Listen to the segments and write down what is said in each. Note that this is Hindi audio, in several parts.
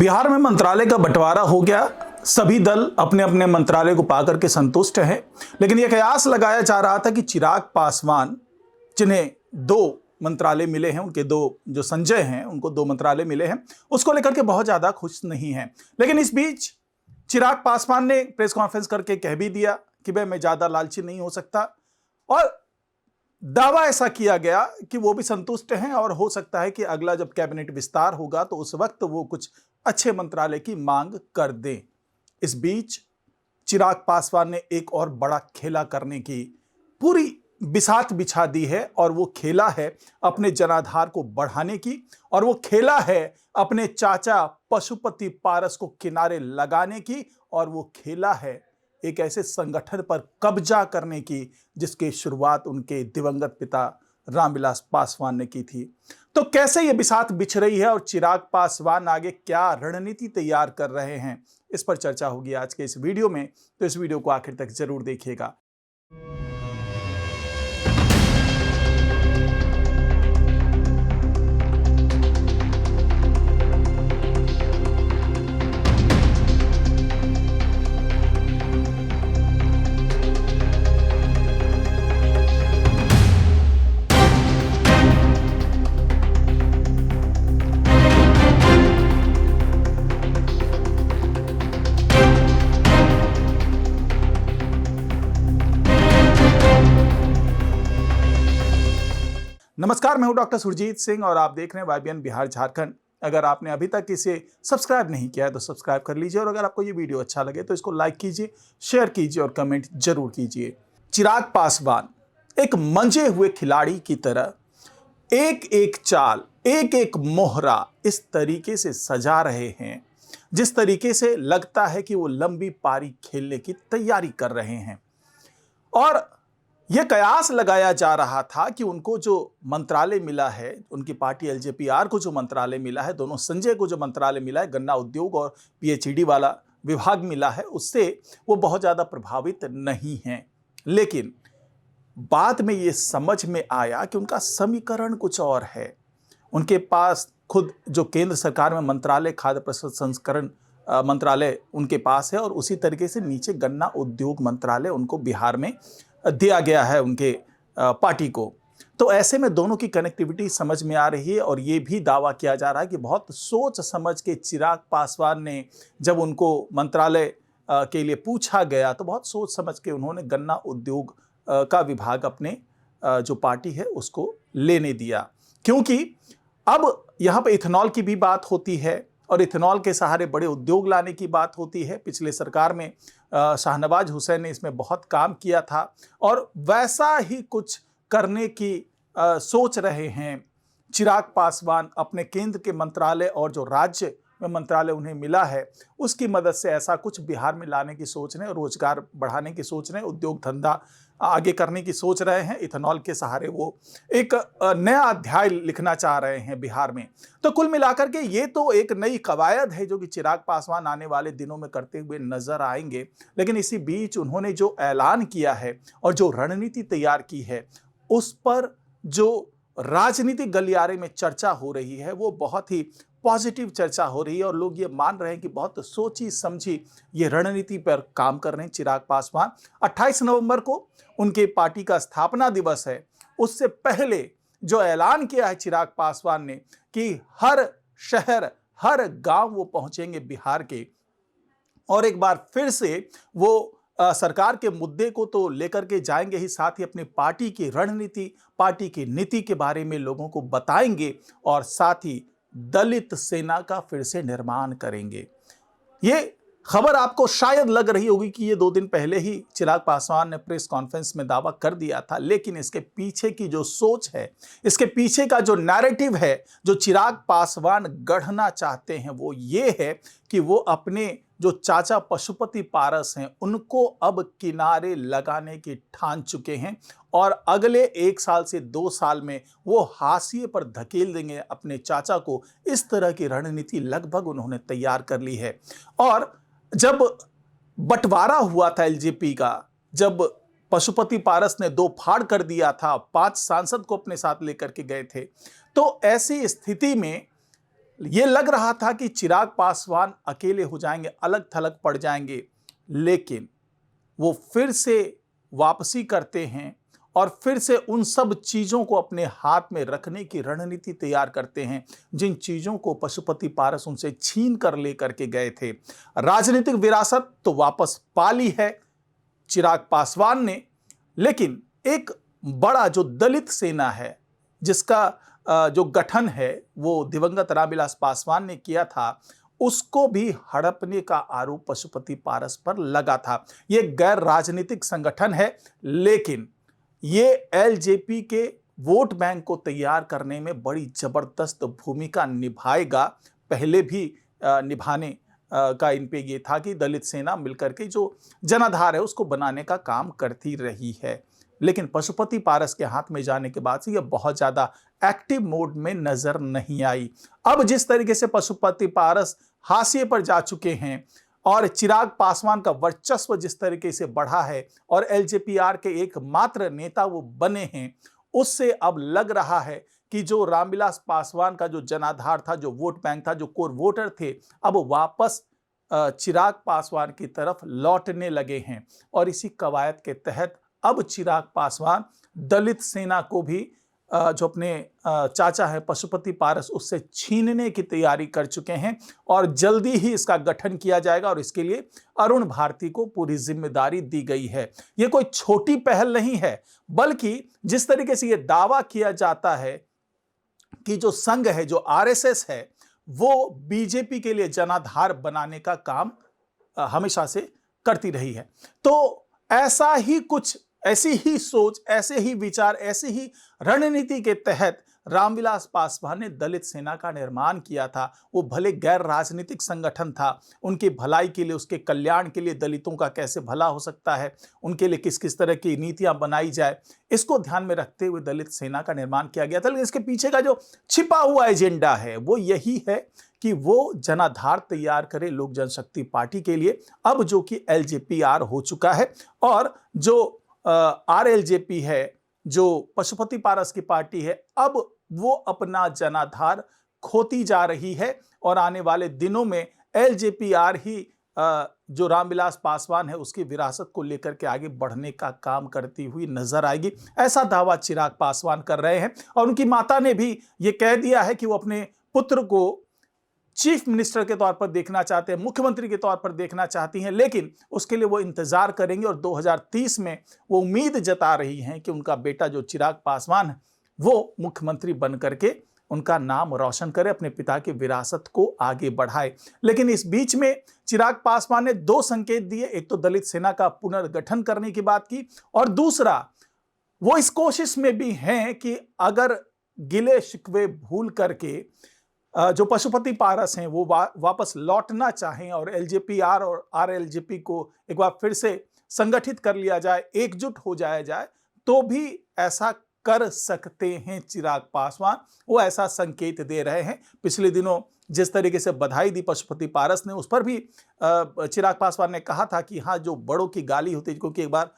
बिहार में मंत्रालय का बंटवारा हो गया। सभी दल अपने अपने मंत्रालय को पाकर के संतुष्ट हैं, लेकिन यह कयास लगाया जा रहा था कि चिराग पासवान, जिन्हें दो मंत्रालय मिले हैं, उनके दो जो संजय हैं उनको दो मंत्रालय मिले हैं, उसको लेकर के बहुत ज्यादा खुश नहीं हैं। लेकिन इस बीच चिराग पासवान ने प्रेस कॉन्फ्रेंस करके कह भी दिया कि भाई मैं ज्यादा लालची नहीं हो सकता, और दावा ऐसा किया गया कि वो भी संतुष्ट हैं और हो सकता है कि अगला जब कैबिनेट विस्तार होगा तो उस वक्त वो कुछ अच्छे मंत्रालय की मांग कर दें। इस बीच चिराग पासवान ने एक और बड़ा खेला करने की पूरी बिसात बिछा दी है, और वो खेला है अपने जनाधार को बढ़ाने की, और वो खेला है अपने चाचा पशुपति पारस को किनारे लगाने की, और वो खेला है एक ऐसे संगठन पर कब्जा करने की जिसकी शुरुआत उनके दिवंगत पिता रामविलास पासवान ने की थी। तो कैसे ये बिसात बिछ रही है और चिराग पासवान आगे क्या रणनीति तैयार कर रहे हैं, इस पर चर्चा होगी आज के इस वीडियो में। तो इस वीडियो को आखिर तक जरूर देखिएगा। नमस्कार, मैं हूं डॉक्टर सुरजीत सिंह और आप देख रहे हैं वाईबीएन बिहार झारखंड। अगर आपने अभी तक इसे सब्सक्राइब नहीं किया है तो सब्सक्राइब कर लीजिए, और अगर आपको ये वीडियो अच्छा लगे तो इसको लाइक कीजिए, शेयर कीजिए और कमेंट जरूर कीजिए। चिराग पासवान एक मंजे हुए खिलाड़ी की तरह एक एक चाल, एक एक मोहरा इस तरीके से सजा रहे हैं जिस तरीके से लगता है कि वो लंबी पारी खेलने की तैयारी कर रहे हैं। और यह कयास लगाया जा रहा था कि उनको जो मंत्रालय मिला है, उनकी पार्टी एलजेपीआर को जो मंत्रालय मिला है, दोनों संजय को जो मंत्रालय मिला है, गन्ना उद्योग और पीएचईडी वाला विभाग मिला है, उससे वो बहुत ज्यादा प्रभावित नहीं हैं। लेकिन बाद में ये समझ में आया कि उनका समीकरण कुछ और है। उनके पास खुद जो केंद्र सरकार में मंत्रालय, खाद्य प्रसंस्करण मंत्रालय उनके पास है, और उसी तरीके से नीचे गन्ना उद्योग मंत्रालय उनको बिहार में दिया गया है उनके पार्टी को। तो ऐसे में दोनों की कनेक्टिविटी समझ में आ रही है, और ये भी दावा किया जा रहा है कि बहुत सोच समझ के चिराग पासवान ने, जब उनको मंत्रालय के लिए पूछा गया तो बहुत सोच समझ के उन्होंने गन्ना उद्योग का विभाग अपने जो पार्टी है उसको लेने दिया। क्योंकि अब यहाँ पे इथेनॉल की भी बात होती है, और इथेनॉल के सहारे बड़े उद्योग लाने की बात होती है। पिछले सरकार में शाहनवाज हुसैन ने इसमें बहुत काम किया था, और वैसा ही कुछ करने की सोच रहे हैं चिराग पासवान। अपने केंद्र के मंत्रालय और जो राज्य में मंत्रालय उन्हें मिला है उसकी मदद से ऐसा कुछ बिहार में लाने की सोच रहे हैं, रोजगार बढ़ाने की सोच रहे हैं, उद्योग धंधा आगे करने की सोच रहे हैं। इथेनॉल के सहारे वो एक नया अध्याय लिखना चाह रहे हैं बिहार में। तो कुल मिलाकर के ये तो एक नई कवायद है जो कि चिराग पासवान आने वाले दिनों में करते हुए नजर आएंगे। लेकिन इसी बीच उन्होंने जो ऐलान किया है और जो रणनीति तैयार की है, उस पर जो राजनीतिक गलियारे में चर्चा हो रही है वो बहुत ही पॉजिटिव चर्चा हो रही है, और लोग ये मान रहे हैं कि बहुत सोची समझी ये रणनीति पर काम कर रहे हैं चिराग पासवान। 28 नवंबर को उनके पार्टी का स्थापना दिवस है, उससे पहले जो ऐलान किया है चिराग पासवान ने कि हर शहर, हर गांव वो पहुंचेंगे बिहार के, और एक बार फिर से वो सरकार के मुद्दे को तो लेकर के जाएंगे ही, साथ ही अपनी पार्टी की रणनीति, पार्टी की नीति के बारे में लोगों को बताएंगे, और साथ ही दलित सेना का फिर से निर्माण करेंगे। ये खबर आपको शायद लग रही होगी कि ये 2 दिन पहले ही चिराग पासवान ने प्रेस कॉन्फ्रेंस में दावा कर दिया था, लेकिन इसके पीछे की जो सोच है, इसके पीछे का जो नैरेटिव है, जो चिराग पासवान गढ़ना चाहते हैं, वो ये है कि वो अपने जो चाचा पशुपति पारस हैं उनको अब किनारे लगाने की ठान चुके हैं, और अगले 1 साल से 2 साल में वो हाशिए पर धकेल देंगे अपने चाचा को। इस तरह की रणनीति लगभग उन्होंने तैयार कर ली है। और जब बंटवारा हुआ था एलजेपी का, जब पशुपति पारस ने 2 फाड़ कर दिया था, 5 सांसद को अपने साथ लेकर के गए थे, तो ऐसी स्थिति में ये लग रहा था कि चिराग पासवान अकेले हो जाएंगे, अलग थलग पड़ जाएंगे, लेकिन वो फिर से वापसी करते हैं और फिर से उन सब चीजों को अपने हाथ में रखने की रणनीति तैयार करते हैं जिन चीजों को पशुपति पारस उनसे छीन कर लेकर के गए थे। राजनीतिक विरासत तो वापस पा ली है चिराग पासवान ने, लेकिन एक बड़ा जो दलित सेना है जिसका जो गठन है वो दिवंगत रामविलास पासवान ने किया था, उसको भी हड़पने का आरोप पशुपति पारस पर लगा था। ये गैर राजनीतिक संगठन है, लेकिन ये एलजेपी के वोट बैंक को तैयार करने में बड़ी जबरदस्त भूमिका निभाएगा। पहले भी निभाने का इन पे ये था कि दलित सेना मिलकर के जो जनाधार है उसको बनाने का काम करती रही है, लेकिन पशुपति पारस के हाथ में जाने के बाद से यह बहुत ज्यादा एक्टिव मोड में नजर नहीं आई। अब जिस तरीके से पशुपति पारस हाशिए पर जा चुके हैं और चिराग पासवान का वर्चस्व जिस तरीके से बढ़ा है और एलजेपीआर के एकमात्र नेता वो बने हैं, उससे अब लग रहा है कि जो रामविलास पासवान का जो जनाधार था, जो वोट बैंक था, जो कोर वोटर थे, अब वापस चिराग पासवान की तरफ लौटने लगे हैं। और इसी कवायद के तहत अब चिराग पासवान दलित सेना को भी जो अपने चाचा है पशुपति पारस उससे छीनने की तैयारी कर चुके हैं और जल्दी ही इसका गठन किया जाएगा और इसके लिए अरुण भारती को पूरी जिम्मेदारी दी गई है। यह कोई छोटी पहल नहीं है, बल्कि जिस तरीके से यह दावा किया जाता है कि जो संघ है, जो आरएसएस है, वो बीजेपी के लिए जनाधार बनाने का काम हमेशा से करती रही है। तो ऐसा ही कुछ, ऐसी ही सोच, ऐसे ही विचार, ऐसी ही रणनीति के तहत रामविलास पासवान ने दलित सेना का निर्माण किया था। वो भले गैर राजनीतिक संगठन था, उनकी भलाई के लिए, उसके कल्याण के लिए, दलितों का कैसे भला हो सकता है, उनके लिए किस किस तरह की नीतियां बनाई जाए, इसको ध्यान में रखते हुए दलित सेना का निर्माण किया गया था। लेकिन इसके पीछे का जो छिपा हुआ एजेंडा है वो यही है कि वो जनाधार तैयार करे लोक जनशक्ति पार्टी के लिए, अब जो कि एलजेपीआर हो चुका है। और जो आरएलजेपी है, जो पशुपति पारस की पार्टी है, अब वो अपना जनाधार खोती जा रही है और आने वाले दिनों में एलजेपीआर ही जो रामविलास पासवान है उसकी विरासत को लेकर के आगे बढ़ने का काम करती हुई नजर आएगी। ऐसा दावा चिराग पासवान कर रहे हैं और उनकी माता ने भी ये कह दिया है कि वो अपने पुत्र को चीफ मिनिस्टर के तौर पर देखना चाहते हैं, मुख्यमंत्री के तौर पर देखना चाहती हैं, लेकिन उसके लिए वो इंतजार करेंगे और 2030 में वो उम्मीद जता रही हैं कि उनका बेटा जो चिराग पासवान है वो मुख्यमंत्री बन करके उनका नाम रोशन करे, अपने पिता की विरासत को आगे बढ़ाए। लेकिन इस बीच में चिराग पासवान ने दो संकेत दिए। एक तो दलित सेना का पुनर्गठन करने की बात की और दूसरा वो इस कोशिश में भी हैं कि अगर गिले शिकवे भूल करके जो पशुपति पारस हैं वो वापस लौटना चाहें और एलजेपीआर और आरएलजेपी को एक बार फिर से संगठित कर लिया जाए, एकजुट हो जाया जाए, तो भी ऐसा कर सकते हैं चिराग पासवान। वो ऐसा संकेत दे रहे हैं। पिछले दिनों जिस तरीके से बधाई दी पशुपति पारस ने, उस पर भी चिराग पासवान ने कहा था कि हाँ, जो बड़ों की गाली होती है, क्योंकि एक बार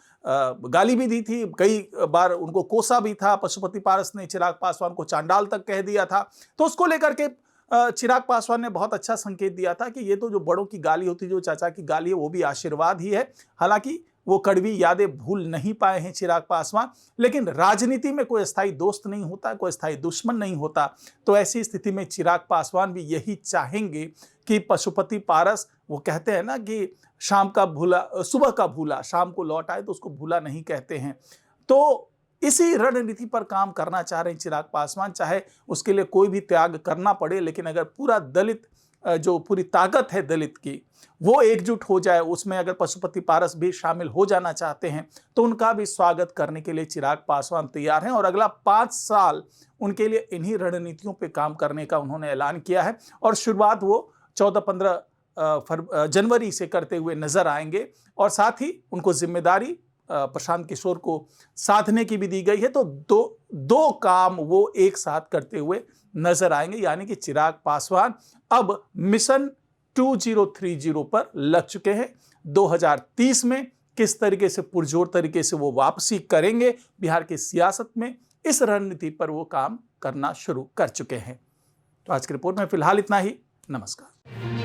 गाली भी दी थी, कई बार उनको कोसा भी था, पशुपति पारस ने चिराग पासवान को चांडाल तक कह दिया था। तो उसको लेकर के चिराग पासवान ने बहुत अच्छा संकेत दिया था कि ये तो जो बड़ों की गाली होती है, जो चाचा की गाली है, वो भी आशीर्वाद ही है। हालांकि वो कड़वी यादें भूल नहीं पाए हैं चिराग पासवान, लेकिन राजनीति में कोई स्थायी दोस्त नहीं होता, कोई स्थायी दुश्मन नहीं होता। तो ऐसी स्थिति में चिराग पासवान भी यही चाहेंगे कि पशुपति पारस, वो कहते हैं ना कि शाम का भूला, सुबह का भूला शाम को लौट आए, तो उसको भूला नहीं कहते हैं। तो इसी रणनीति पर काम करना चाह रहे हैं चिराग पासवान, चाहे उसके लिए कोई भी त्याग करना पड़े, लेकिन अगर पूरा दलित, जो पूरी ताकत है दलित की, वो एकजुट हो जाए, उसमें अगर पशुपति पारस भी शामिल हो जाना चाहते हैं, तो उनका भी स्वागत करने के लिए चिराग पासवान तैयार हैं। और अगला 5 साल उनके लिए इन्हीं रणनीतियों पे काम करने का उन्होंने ऐलान किया है। और शुरुआत वो 14-15 जनवरी से करते हुए नजर आएंगे और साथ ही उनको जिम्मेदारी प्रशांत किशोर को साधने की भी दी गई है। तो दो काम वो एक साथ करते हुए नजर आएंगे, यानी कि चिराग पासवान अब मिशन 2030 पर लग चुके हैं। 2030 में किस तरीके से पुरजोर तरीके से वो वापसी करेंगे बिहार की सियासत में, इस रणनीति पर वो काम करना शुरू कर चुके हैं। तो आज की रिपोर्ट में फिलहाल इतना ही। नमस्कार।